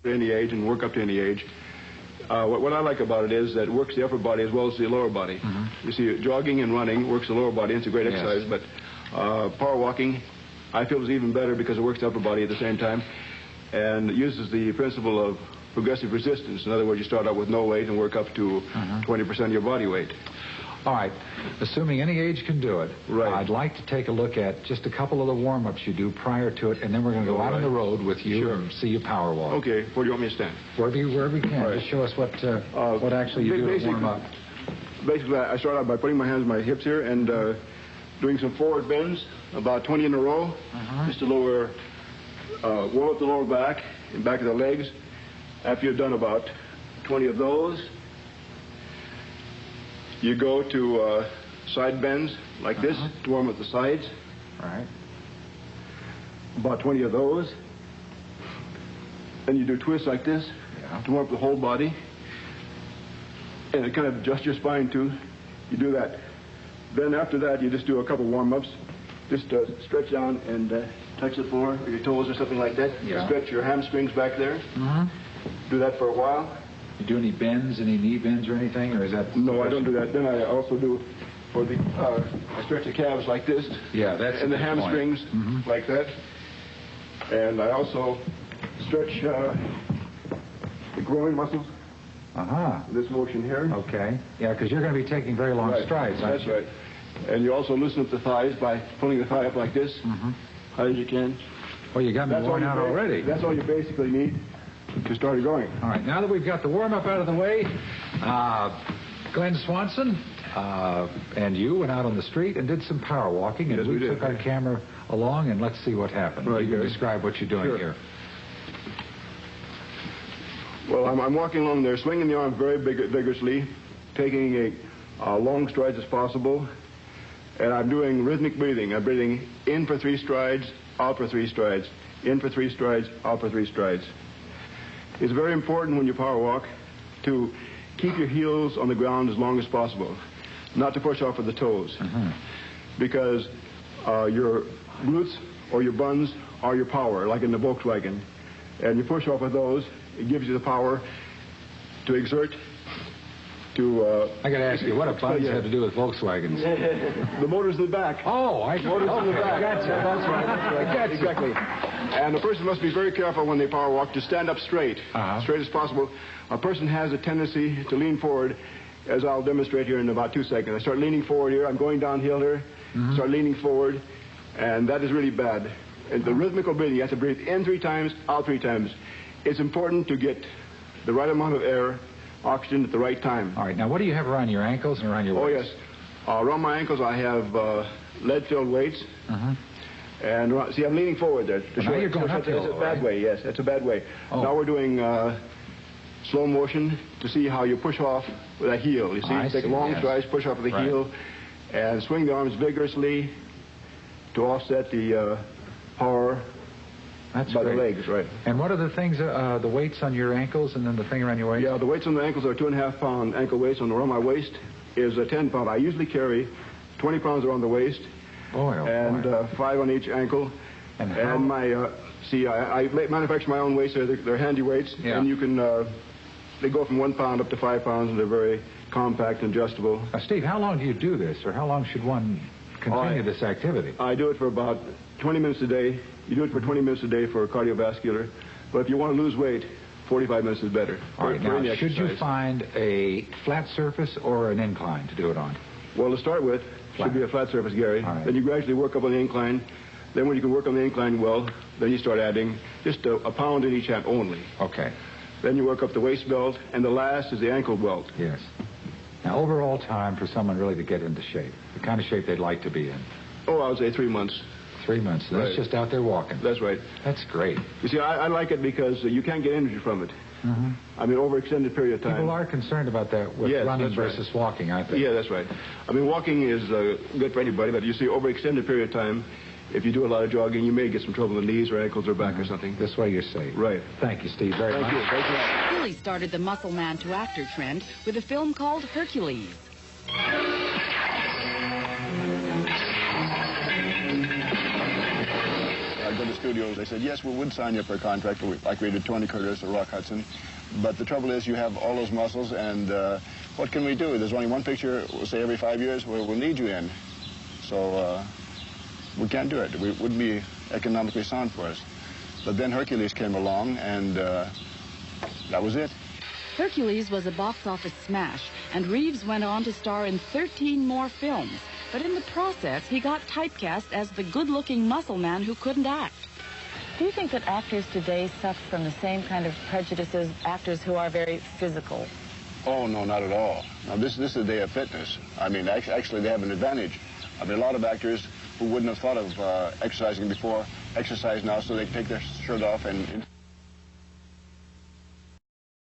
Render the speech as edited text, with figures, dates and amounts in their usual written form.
any age and work up to any age. What I like about it is that it works the upper body as well as the lower body. You see, jogging and running works the lower body. It's a great exercise, but power walking, I feel, is even better because it works the upper body at the same time and uses the principle of progressive resistance. In other words, you start out with no weight and work up to 20% of your body weight. All right. Assuming any age can do it, I'd like to take a look at just a couple of the warm-ups you do prior to it, and then we're going to go out on the road with you and see you power walk. Okay. Where do you want me to stand? Wherever you can. Just show us what actually you do to warm up. Basically, I start out by putting my hands on my hips here and doing some forward bends, about 20 in a row, just to warm up the lower back and back of the legs. After you've done about 20 of those, you go to side bends like this to warm up the sides. Right. About 20 of those. Then you do twists like this to warm up the whole body. And it kind of adjusts your spine too. You do that. Then after that, you just do a couple warm-ups. Just stretch down and touch the floor or your toes or something like that. Stretch your hamstrings back there. Do that for a while. You do any bends, any knee bends or anything, or is that... No, I don't do that. Then I also do for the... I stretch the calves like this. Yeah, that's... And the hamstrings like that. And I also stretch the groin muscles. This motion here. Okay. Yeah, because you're going to be taking very long strides, aren't you? That's right. And you also loosen up the thighs by pulling the thigh up like this, high as you can. Well, you got me worn out already. That's all you basically need to start going. All right, now that we've got the warm-up out of the way, Glenn Swanson and you went out on the street and did some power walking, and we took our camera along, and let's see what happened. Right, you can describe what you're doing here. Well, I'm walking along there, swinging the arms very vigorously, taking long strides as possible, and I'm doing rhythmic breathing. I'm breathing in for 3 strides, out for 3 strides, in for 3 strides, out for 3 strides. It's very important when you power walk to keep your heels on the ground as long as possible, not to push off with the toes, because your glutes or your buns are your power, like in the Volkswagen, and you push off with those, it gives you the power to exert, to... I got to ask you, what do buns have to do with Volkswagens? The motor's in the back. Oh, motor's in the back. Gotcha. That's right. Exactly. And a person must be very careful when they power walk to stand up straight, straight as possible. A person has a tendency to lean forward, as I'll demonstrate here in about 2 seconds. I start leaning forward here. I'm going downhill here. Start leaning forward, and that is really bad. And the rhythmical breathing, you have to breathe in 3 times, out 3 times. It's important to get the right amount of air, oxygen at the right time. All right. Now, what do you have around your ankles and around your waist? Oh, yes. Around my ankles, I have lead-filled weights. And see, I'm leaning forward there. Now you're going uphill. It's a bad way, yes. It's a bad way. Now we're doing slow motion to see how you push off with a heel. You see, take long strides, push off with a heel, and swing the arms vigorously to offset the power by the legs, right. And what are the things, the weights on your ankles and then the thing around your waist? Yeah, the weights on the ankles are 2.5-pound ankle weights. Around my waist is a 10-pound. I usually carry 20 pounds around the waist. And 5 on each ankle. And my, I manufacture my own weights. They're handy weights. And you can, they go from 1 pound up to 5 pounds, and they're very compact and adjustable. Steve, how long do you do this, or how long should one continue this activity? I do it for about 20 minutes a day. You do it for 20 minutes a day for cardiovascular. But if you want to lose weight, 45 minutes is better. All right, now, should you find a flat surface or an incline to do it on? Well, to start with, should be a flat surface, Gary. Then you gradually work up on the incline. Then when you can work on the incline well, then you start adding just a pound in each hand only. Okay. Then you work up the waist belt, and the last is the ankle belt. Yes. Now, overall time for someone really to get into shape, the kind of shape they'd like to be in? Oh, I would say 3 months. 3 months. That's just out there walking. That's right. That's great. You see, I like it because you can't get energy from it. I mean, over extended period of time. People are concerned about that with running versus walking, aren't they? Yeah, that's right. I mean, walking is good for anybody, but you see, over extended period of time, if you do a lot of jogging, you may get some trouble in the knees or ankles or back or something. This way you're safe. Right. Thank you, Steve, very much. Thank you. Billy started the muscle man to actor trend with a film called Hercules. to the studios. They said, yes, we would sign you up for a contract, like we did Tony Curtis or Rock Hudson. But the trouble is you have all those muscles, and what can we do? There's only one picture, say, every 5 years where we'll need you in. So we can't do it. It wouldn't be economically sound for us. But then Hercules came along, and that was it. Hercules was a box office smash, and Reeves went on to star in 13 more films. But in the process, he got typecast as the good-looking muscle man who couldn't act. Do you think that actors today suffer from the same kind of prejudices, actors who are very physical? Oh, no, not at all. Now, this is a day of fitness. I mean, actually, they have an advantage. I mean, a lot of actors who wouldn't have thought of exercising before exercise now, so they take their shirt off and